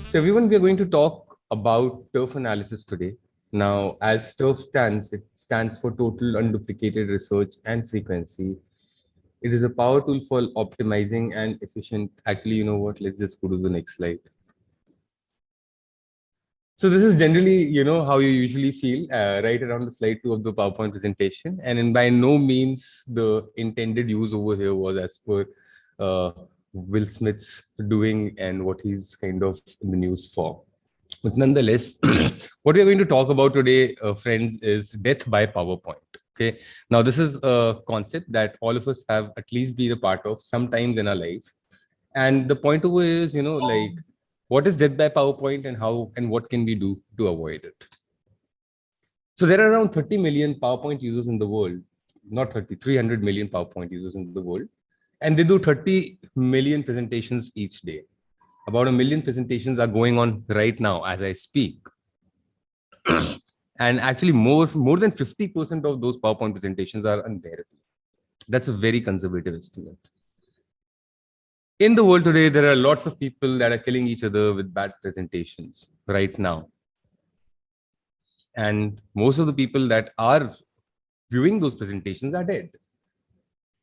So everyone, we are going to talk about turf analysis today. Now, as turf stands, it stands for total unduplicated research and frequency. It is a power tool for optimizing and efficient. Actually, you know what? Let's just go to the next slide. So this is generally, how you usually feel right around the slide 2 of the PowerPoint presentation. And by no means the intended use over here was as per uh, Will Smith's doing and what he's kind of in the news for. But nonetheless, what we're going to talk about today, friends, is death by PowerPoint. Okay. Now, this is a concept that all of us have at least been a part of sometimes in our life. And the point over here is, like, what is death by PowerPoint and how and what can we do to avoid it? So there are around 30 million PowerPoint users in the world, not 30, 300 million PowerPoint users in the world. And they do 30 million presentations each day. About 1 million presentations are going on right now as I speak. And actually more than 50% of those PowerPoint presentations are unbearable. That's a very conservative estimate. In the world today, there are lots of people that are killing each other with bad presentations right now. And most of the people that are viewing those presentations are dead.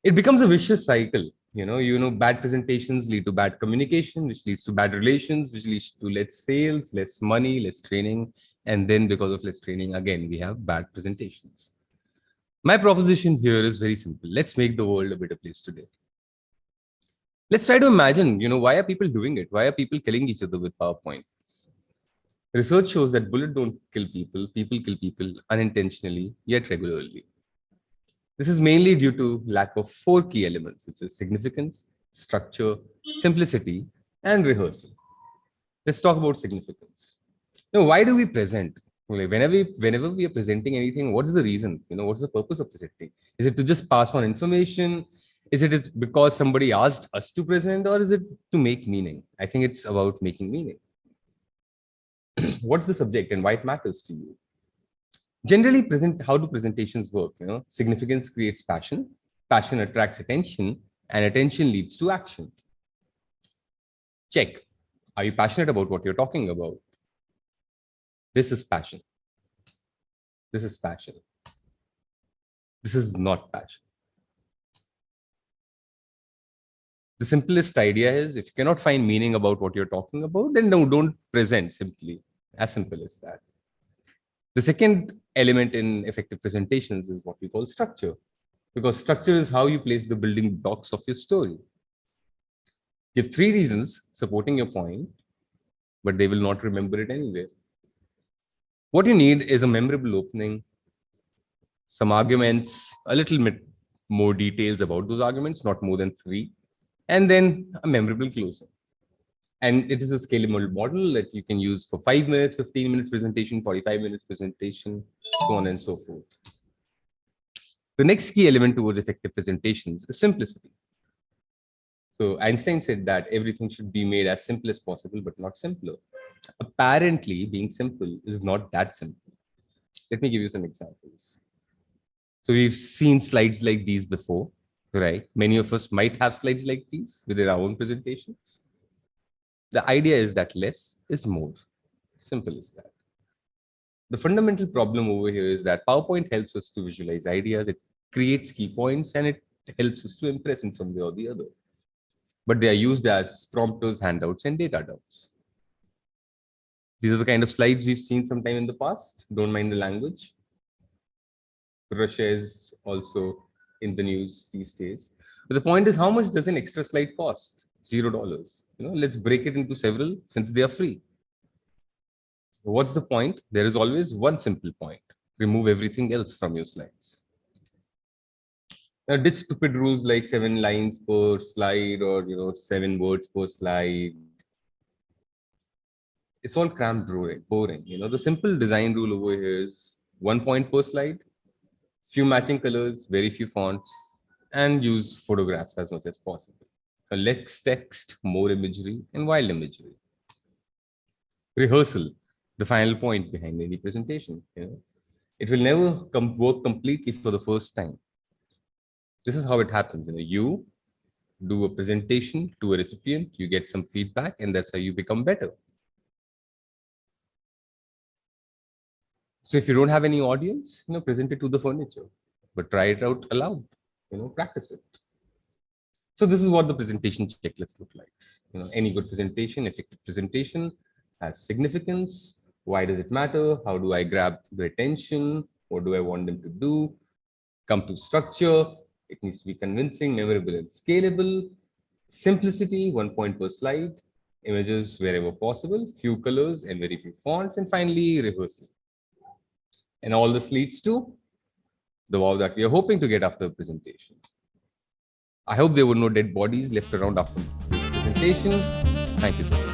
It becomes a vicious cycle. Bad presentations lead to bad communication, which leads to bad relations, which leads to less sales, less money, less training. And then because of less training, again, we have bad presentations. My proposition here is very simple. Let's make the world a better place today. Let's try to imagine, why are people doing it? Why are people killing each other with PowerPoints? Research shows that bullets don't kill people. People kill people unintentionally, yet regularly. This is mainly due to lack of 4 key elements, which is significance, structure, simplicity, and rehearsal. Let's talk about significance. Now, why do we present? Whenever we are presenting anything, what is the reason? What's the purpose of presenting? Is it to just pass on information? Is it because somebody asked us to present, or is it to make meaning? I think it's about making meaning. What's the subject and why it matters to you? Generally, how do presentations work? Significance creates passion, passion attracts attention, and attention leads to action. Check. Are you passionate about what you're talking about? This is passion. This is passion. This is not passion. The simplest idea is, if you cannot find meaning about what you're talking about, then don't present simply. As simple as that. The second element in effective presentations is what we call structure, because structure is how you place the building blocks of your story. Give 3 reasons supporting your point, but they will not remember it anyway. What you need is a memorable opening, some arguments, a little bit more details about those arguments, not more than 3, and then a memorable closing. And it is a scalable model that you can use for 5 minutes, 15 minutes presentation, 45 minutes presentation, so on and so forth. The next key element towards effective presentations is simplicity. So Einstein said that everything should be made as simple as possible, but not simpler. Apparently, being simple is not that simple. Let me give you some examples. So we've seen slides like these before, right? Many of us might have slides like these within our own presentations. The idea is that less is more. Simple as that. The fundamental problem over here is that PowerPoint helps us to visualize ideas, it creates key points, and it helps us to impress in some way or the other. But they are used as prompters, handouts, and data dumps. These are the kind of slides we've seen sometime in the past. Don't mind the language. Russia is also in the news these days. But the point is, how much does an extra slide cost? $0. Let's break it into several since they are free. What's the point? There is always one simple point. Remove everything else from your slides. Now, ditch stupid rules like 7 lines per slide or 7 words per slide. It's all cramped, boring. The simple design rule over here is 1 point per slide, few matching colors, very few fonts, and use photographs as much as possible. Less text, more imagery, and wild imagery. Rehearsal, the final point behind any presentation. It will never work completely for the first time. This is how it happens. You do a presentation to a recipient, you get some feedback, and that's how you become better. So if you don't have any audience, present it to the furniture, but try it out aloud, practice it. So this is what the presentation checklist looks like. Any good presentation, effective presentation has significance. Why does it matter? How do I grab their attention? What do I want them to do? Come to structure. It needs to be convincing, memorable, and scalable. Simplicity, 1 point per slide. Images wherever possible. Few colors and very few fonts. And finally, rehearsal. And all this leads to the wow that we are hoping to get after the presentation. I hope there were no dead bodies left around after this presentation. Thank you so much.